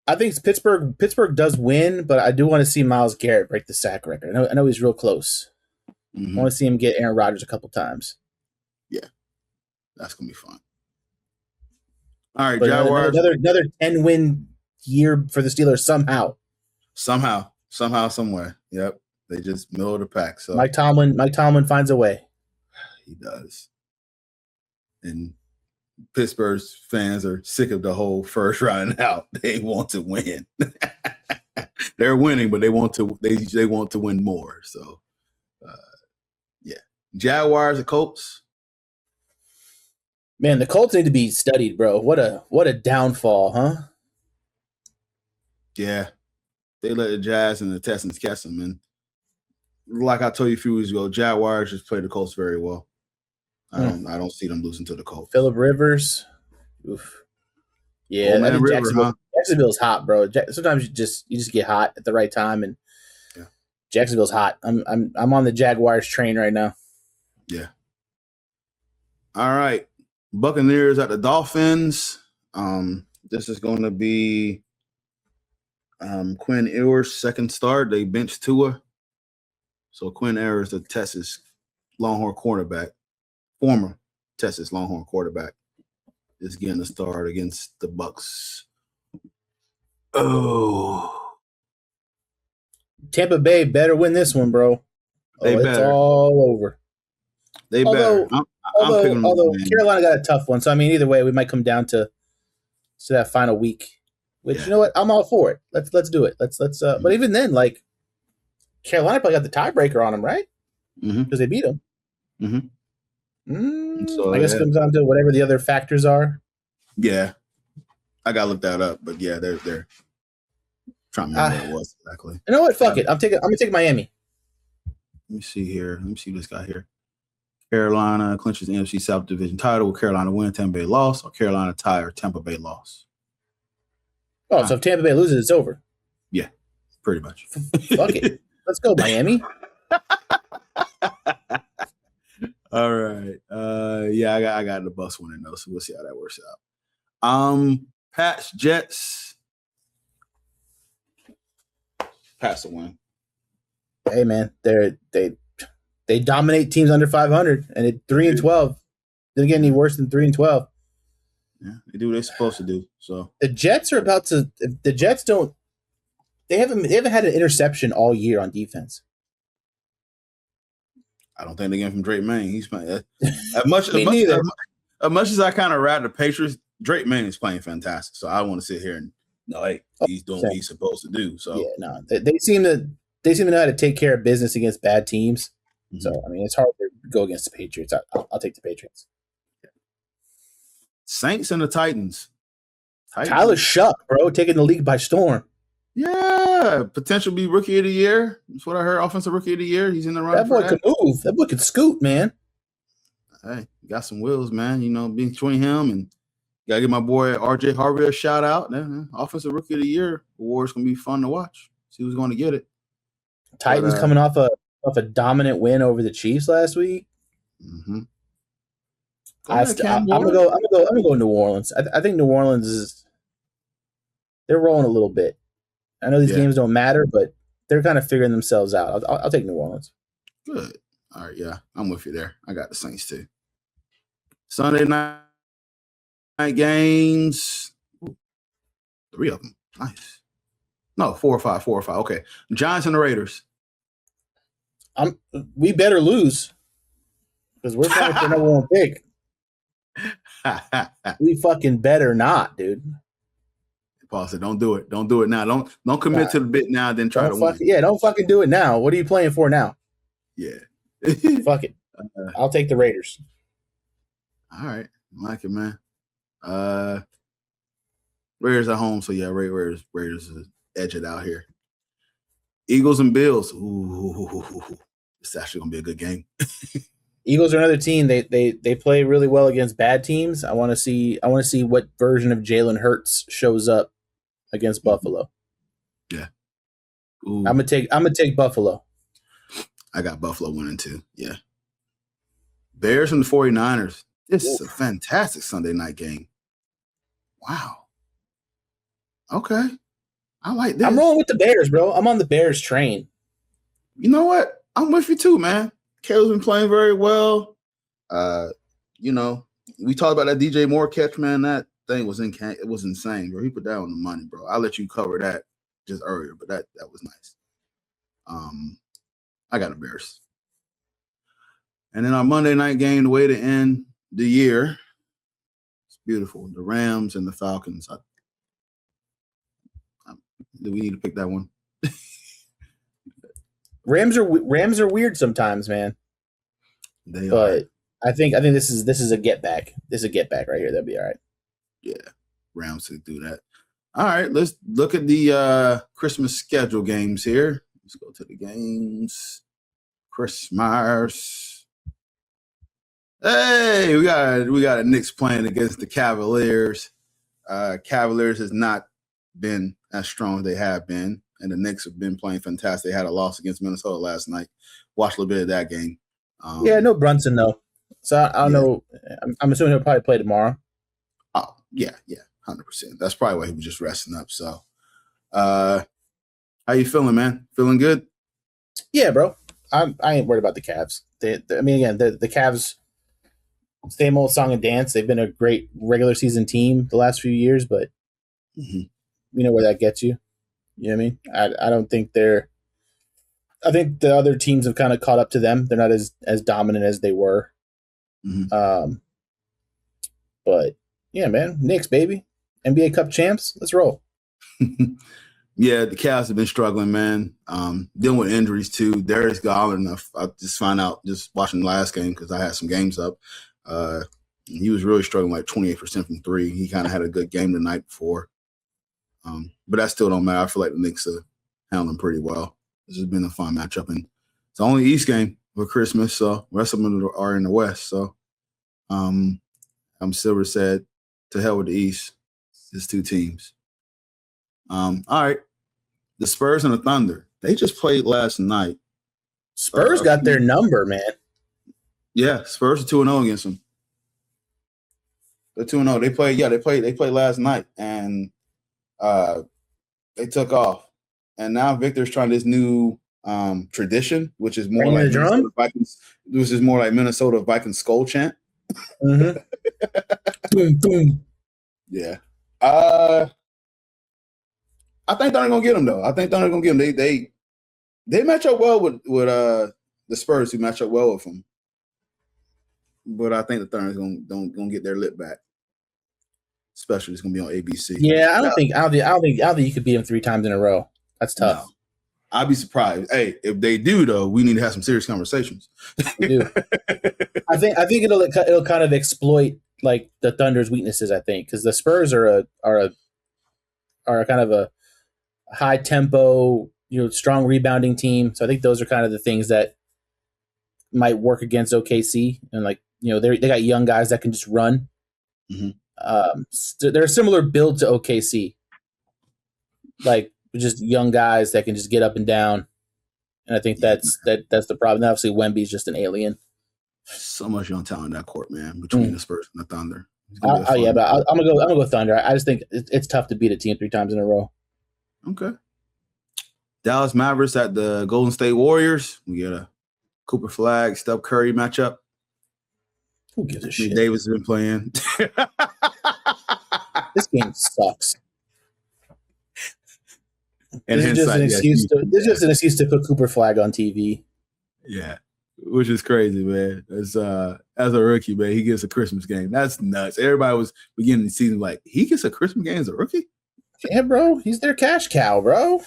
I think Pittsburgh does win, but I do want to see Myles Garrett break the sack record. I know he's real close. I want to see him get Aaron Rodgers a couple times. Yeah, that's gonna be fun. All right, but Jaguars. Another 10-win year for the Steelers somehow, somewhere. Yep, they just middle of the pack. So Mike Tomlin finds a way. He does, and Pittsburgh's fans are sick of the whole first round out. They want to win. They're winning, but they want to win more. So, Jaguars, the Colts. Man, the Colts need to be studied, bro. What a downfall, huh? Yeah, they let the Jazz and the Texans catch them, and like I told you a few weeks ago, Jaguars just play the Colts very well. I don't see them losing to the Colts. Phillip Rivers. Oof. Yeah, I think Jacksonville's hot, bro. Sometimes you just get hot at the right time, and Jacksonville's hot. I'm on the Jaguars train right now. Yeah. All right. Buccaneers at the Dolphins. This is going to be Quinn Ewers' second start. They benched Tua. So Quinn Ewers, the Texas Longhorn quarterback, former Texas Longhorn quarterback, is getting a start against the Bucs. Oh. Tampa Bay better win this one, bro. It's all over. They better. Although Carolina got a tough one, so I mean, either way, we might come down to that final week. Which you know what, I'm all for it. Let's do it. Let's. But even then, like Carolina probably got the tiebreaker on them, right? because they beat them. So, I guess it comes down to whatever the other factors are. Yeah, I gotta look that up. But yeah, they're trying to remember what it was exactly. You know what? Fuck it. I'm gonna take Miami. Let me see here. Let me see this guy here. Carolina clinches the NFC South Division title. Will Carolina win, Tampa Bay loss, or Carolina tie, or Tampa Bay loss? Oh, so if Tampa Bay loses, it's over. Yeah, pretty much. Fuck it. Let's go, Miami. All right. Yeah, I got the Bucs winning though, so we'll see how that works out. Pats, Jets. Pats to win. Hey man, they dominate teams under 500, and at 3-12, didn't get any worse than 3-12. Yeah, they do what they're supposed to do. So the Jets are about to. The Jets don't. They haven't had an interception all year on defense. I don't think they get him from Drake May. He's playing as much as I kind of ride the Patriots. Drake May is playing fantastic. So I want to sit here and hey, he's doing what he's supposed to do. So yeah, no, they seem to know how to take care of business against bad teams. Mm-hmm. So I mean, it's hard to go against the Patriots. I'll take the Patriots. Saints and the Titans. Tyler Shuck, bro, taking the league by storm. Yeah, potential be rookie of the year. That's what I heard. Offensive rookie of the year. He's in the run. That boy could move. That boy could scoot, man. Hey, got some wheels, man. You know, between him and gotta give my boy RJ Harvey a shout out. Offensive rookie of the year award's gonna be fun to watch. See who's going to get it. Titans coming off a dominant win over the Chiefs last week. Mm-hmm. I'm gonna go New Orleans. I think New Orleans they're rolling a little bit. I know these games don't matter, but they're kind of figuring themselves out. I'll take New Orleans. Good. All right, yeah, I'm with you there. I got the Saints too. Sunday night games, 3 of them. Nice. No, 4 or 5. Okay, Giants and the Raiders. We better lose because we're playing for the number 1 pick. We fucking better not, dude. Paul said, "Don't do it. Don't do it now. Don't commit to the bit now. Then try to win. Yeah, don't fucking do it now. What are you playing for now? Yeah, fuck it. I'll take the Raiders. All right, I like it, man. Raiders at home, so yeah, Raiders edge it out here. Eagles and Bills. Ooh, it's actually gonna be a good game. Eagles are another team. They play really well against bad teams. I want to see what version of Jalen Hurts shows up against Buffalo. Yeah. Ooh. I'm gonna take Buffalo. I got Buffalo winning too. Yeah. Bears and the 49ers. This is a fantastic Sunday night game. Wow. Okay. I like this. I'm rolling with the Bears, bro. I'm on the Bears train. You know what? I'm with you too, man. Caleb's been playing very well. You know, we talked about that DJ Moore catch, man. That thing was insane, bro. He put that on the money, bro. I'll let you cover that just earlier, but that was nice. I got the Bears. And then our Monday night game, the way to end the year, it's beautiful. The Rams and the Falcons. Do we need to pick that one? Rams are weird sometimes, man. But I think this is a get back. This is a get back right here. That'll be all right. Yeah, Rams could do that. All right, let's look at the Christmas schedule games here. Let's go to the games. Christmas. Hey, we got a Knicks playing against the Cavaliers. Cavaliers has not been as strong as they have been, and the Knicks have been playing fantastic. They had a loss against Minnesota last night. Watched a little bit of that game. No Brunson though, so I don't know. I'm assuming he'll probably play tomorrow. Oh yeah, 100%. That's probably why he was just resting up. So, how you feeling, man? Feeling good? Yeah, bro. I ain't worried about the Cavs. The Cavs, same old song and dance. They've been a great regular season team the last few years, but you know where that gets you. You know what I mean? I don't think I think the other teams have kind of caught up to them. They're not as dominant as they were. But yeah, man, Knicks, baby, NBA Cup champs. Let's roll. Yeah, the Cavs have been struggling, man. Dealing with injuries too. Darius Garland, I just found out just watching the last game because I had some games up. He was really struggling, like 28% from three. He kind of had a good game the night before. But that still don't matter. I feel like the Knicks are handling pretty well. This has been a fun matchup. And it's the only East game for Christmas, so the rest of them are in the West. So Silver said, to hell with the East. It's two teams. All right. The Spurs and the Thunder. They just played last night. Spurs got their number, man. Yeah, Spurs are 2-0 against them. They're 2-0. They played last night, and they took off. And now Victor's trying this new tradition, which is more like Minnesota Vikings, which is more like Minnesota Vikings skull chant. Mm-hmm. Boom, boom. Yeah. I think Thunder gonna get them though. I think Thunder gonna get them. They match up well with the Spurs, who match up well with them. But I think the Thunder's gonna get their lip back. Especially it's gonna be on ABC. Yeah, I don't think you could beat them 3 times in a row. That's tough. No. I'd be surprised. Hey, if they do though, we need to have some serious conversations. We do. I think it'll kind of exploit like the Thunder's weaknesses. I think because the Spurs are a kind of a high tempo, strong rebounding team. So I think those are kind of the things that might work against OKC. And they got young guys that can just run. Mm-hmm. They're a similar build to OKC, like just young guys that can just get up and down. And I think that's the problem. Obviously, Wemby's just an alien. So much young talent in that court, man, between the Spurs and the Thunder. But I'm gonna go Thunder. I just think it's tough to beat a team 3 times in a row. Okay. Dallas Mavericks at the Golden State Warriors. We get a Cooper Flag, Steph Curry matchup. Who gives a shit? Davis has been playing. This game sucks. And this is just an excuse to put Cooper Flag on TV. Yeah, which is crazy, man. As a rookie, man, he gets a Christmas game. That's nuts. Everybody was beginning the season like, he gets a Christmas game as a rookie? Yeah, bro. He's their cash cow, bro.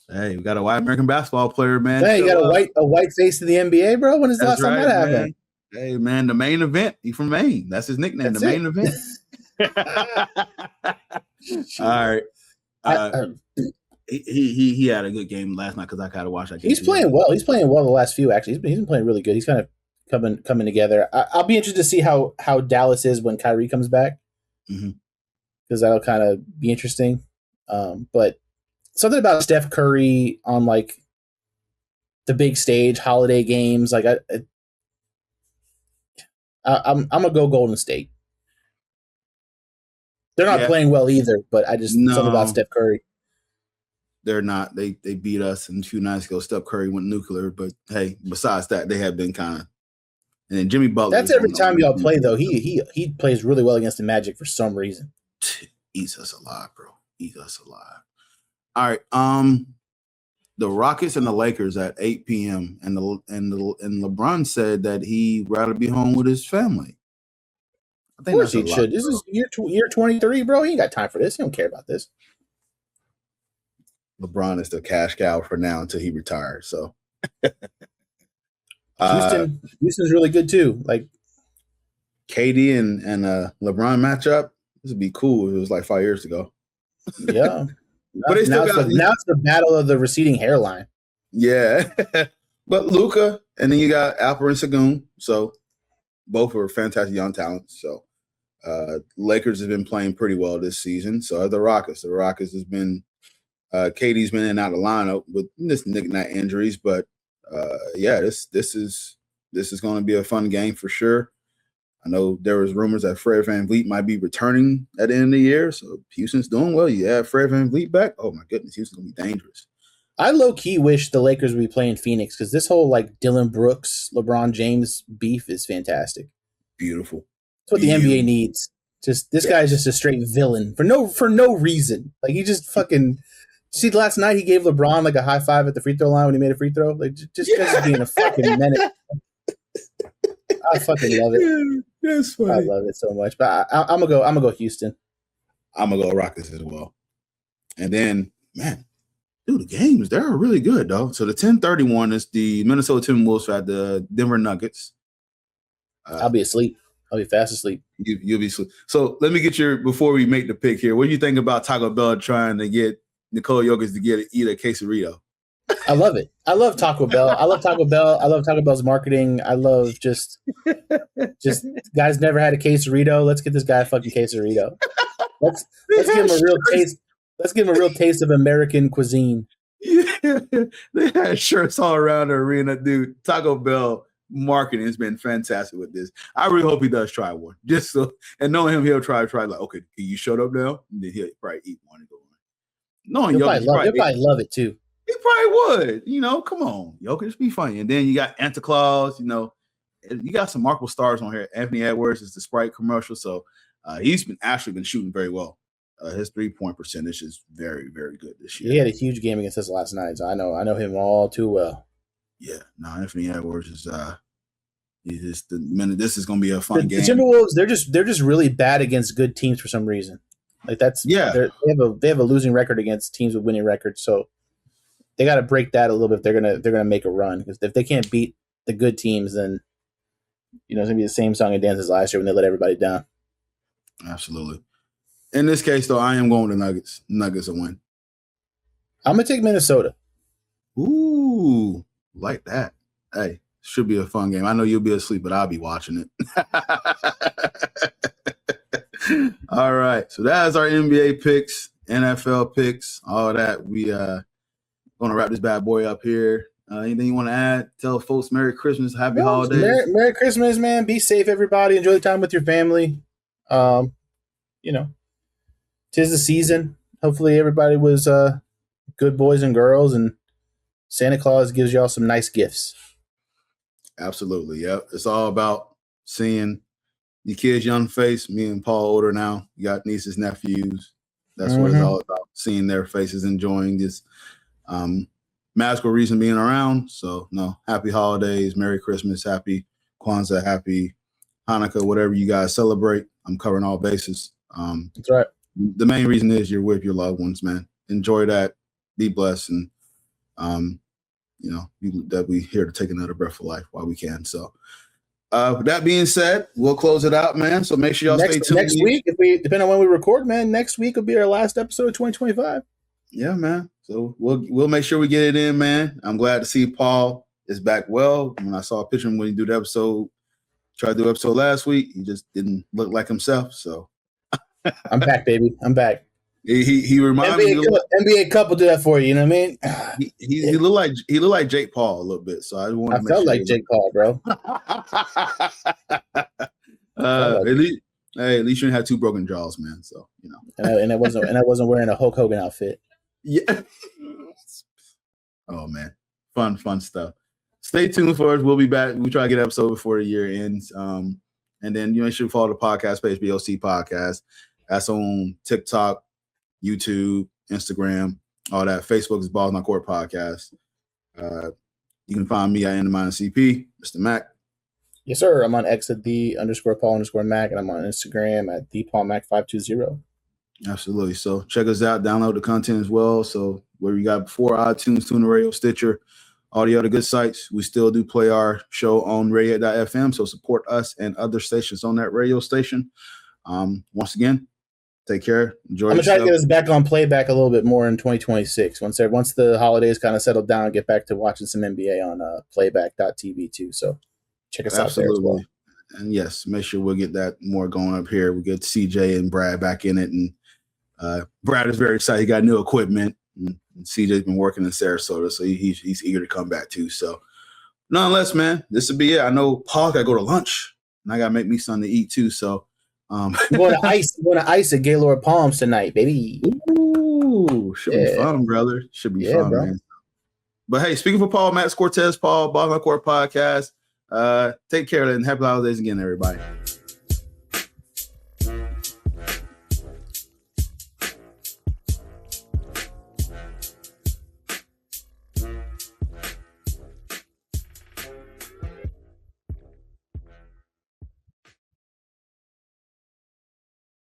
Hey, we got a white American basketball player, man. Hey, you got a white face in the NBA, bro? When is the last time that happened? Hey, man, the main event. He's from Maine. That's his nickname, the main event. All right. He had a good game last night because I kind of watched that game. He's playing well. He's playing well the last few, actually. He's been playing really good. He's kind of coming together. I'll be interested to see how Dallas is when Kyrie comes back. Mm-hmm. Because that'll kind of be interesting. But something about Steph Curry on like the big stage, holiday games, like I'm gonna go Golden State. They're not playing well either, but something about Steph Curry. They're not. They beat us and 2 nights ago. Steph Curry went nuclear, but hey, besides that, they have been kind of. And then Jimmy Butler. That's every time y'all play though. He plays really well against the Magic for some reason. Eats us alive, bro. Eats us alive. All right. The Rockets and the Lakers at 8 p.m. and LeBron said that he'd rather be home with his family. I think of course he should. This is year 23, bro. He ain't got time for this. He don't care about this. LeBron is the cash cow for now until he retires. So Houston's really good too. Like KD and LeBron matchup. This would be cool if it was like 5 years ago. Yeah. But now it's the battle of the receding hairline. Yeah. But Luka, and then you got Alper and Sengun. So both are fantastic young talents. So Lakers have been playing pretty well this season. So have the Rockets. The Rockets has been KD's been in and out of the lineup with this knick-knack injuries. But this is going to be a fun game for sure. I know there was rumors that Fred VanVleet might be returning at the end of the year. So Houston's doing well. You have Fred VanVleet back. Oh, my goodness. Houston's going to be dangerous. I low-key wish the Lakers would be playing Phoenix because this whole, like, Dylan Brooks, LeBron James beef is fantastic. Beautiful. That's what the NBA needs. Just this guy's just a straight villain for no reason. Like, he just fucking – see, last night he gave LeBron, like, a high five at the free throw line when he made a free throw. Like, just because being a fucking menace. I fucking love it. That's funny. I love it so much. But I'm gonna go Houston. I'm gonna go Rockets as well. And then, man, dude, the games, they're really good, though. So the 10:31 is the Minnesota Timberwolves at the Denver Nuggets. I'll be asleep. I'll be fast asleep. You'll be asleep. So let me get before we make the pick here, what do you think about Taco Bell trying to get Nikola Jokic to eat a quesarito? I love it. I love Taco Bell. I love Taco Bell. I love Taco Bell's marketing. I love just guys never had a quesarito. Let's get this guy a fucking quesarito. Let's give him a real taste. Let's give him a real taste of American cuisine. Yeah, they had shirts all around the arena, dude. Taco Bell marketing has been fantastic with this. I really hope he does try one. Just so, and knowing him, he'll try like, okay, you showed up now, and then he'll probably eat one and go on. Knowing he'll probably love it too. He probably would. Come on, Jokic, be funny. And then you got Santa Claus. You got some marketable stars on here. Anthony Edwards is the Sprite commercial, so he's been shooting very well. His 3-point percentage is very, very good this year. He had a huge game against us last night. So I know him all too well. Yeah, no, Anthony Edwards is this is going to be a fun game. The Timberwolves, they're just really bad against good teams for some reason. Like they have a losing record against teams with winning records. So they got to break that a little bit if they're gonna make a run. Because if they can't beat the good teams, then it's gonna be the same song and dance as last year when they let everybody down. Absolutely. In this case, though, I am going to Nuggets. Nuggets will win. I'm gonna take Minnesota. Ooh, like that. Hey, should be a fun game. I know you'll be asleep, but I'll be watching it. All right. So that is our NBA picks, NFL picks, all that. We going to wrap this bad boy up here. Anything you want to add? Tell folks Merry Christmas, Happy Holidays. Merry Christmas, man. Be safe, everybody. Enjoy the time with your family. 'Tis the season. Hopefully everybody was good boys and girls, and Santa Claus gives y'all some nice gifts. Absolutely. Yep. It's all about seeing the kids' young face. Me and Paul older now. You got nieces, nephews. That's what it's all about. Seeing their faces, enjoying this magical reason being around. So, no, happy holidays, Merry Christmas, happy Kwanzaa, happy Hanukkah, whatever you guys celebrate. I'm covering all bases. That's right. The main reason is you're with your loved ones, man. Enjoy that. Be blessed. And, that we here to take another breath of life while we can. So, with that being said, we'll close it out, man. So make sure y'all stay tuned. Next week, depending on when we record, man, next week will be our last episode of 2025. Yeah, man. So we'll make sure we get it in, man. I'm glad to see Paul is back well. When I saw a picture of him when he did the episode, tried to do the episode last week, he just didn't look like himself. So I'm back, baby. I'm back. He reminded me. NBA couple do that for you. You know what I mean? He looked like Jake Paul a little bit. So I wanted to make felt sure like Jake Paul, bro. At least you didn't have two broken jaws, man. So and I wasn't wearing a Hulk Hogan outfit. Yeah. Oh man, fun stuff. Stay tuned for us. We'll be back. We try to get an episode before the year ends. And then you make sure to follow the podcast page, BOC Podcast. That's on TikTok, YouTube, Instagram, all that. Facebook is Balls Not Court Podcast. You can find me at _CP, Mr. Mac. Yes, sir. I'm on X at _Paul_Mac, and I'm on Instagram at ThePaulMac520. Absolutely. So check us out. Download the content as well. So where we got before iTunes, TuneIn Radio, Stitcher, all the other good sites, we still do play our show on radio.fm. So support us and other stations on that radio station. Once again, take care. Enjoy. I'm gonna try to get us back on playback a little bit more in 2026. Once the holidays kind of settle down, get back to watching some NBA on playback.tv too. So check us out there as well. And yes, make sure we'll get that more going up here. We get CJ and Brad back in it, and Brad is very excited. He got new equipment, and CJ's been working in Sarasota, so he's eager to come back too. So, nonetheless, man, this will be it. I know Paul got to go to lunch, and I got to make me something to eat too. So, we're going to ice at Gaylord Palms tonight, baby. Ooh, should be fun, brother. Should be fun, bro. Man. But hey, speaking for Paul, Max Cortez, Paul, Balls Not Court Podcast. Take care and happy holidays again, everybody.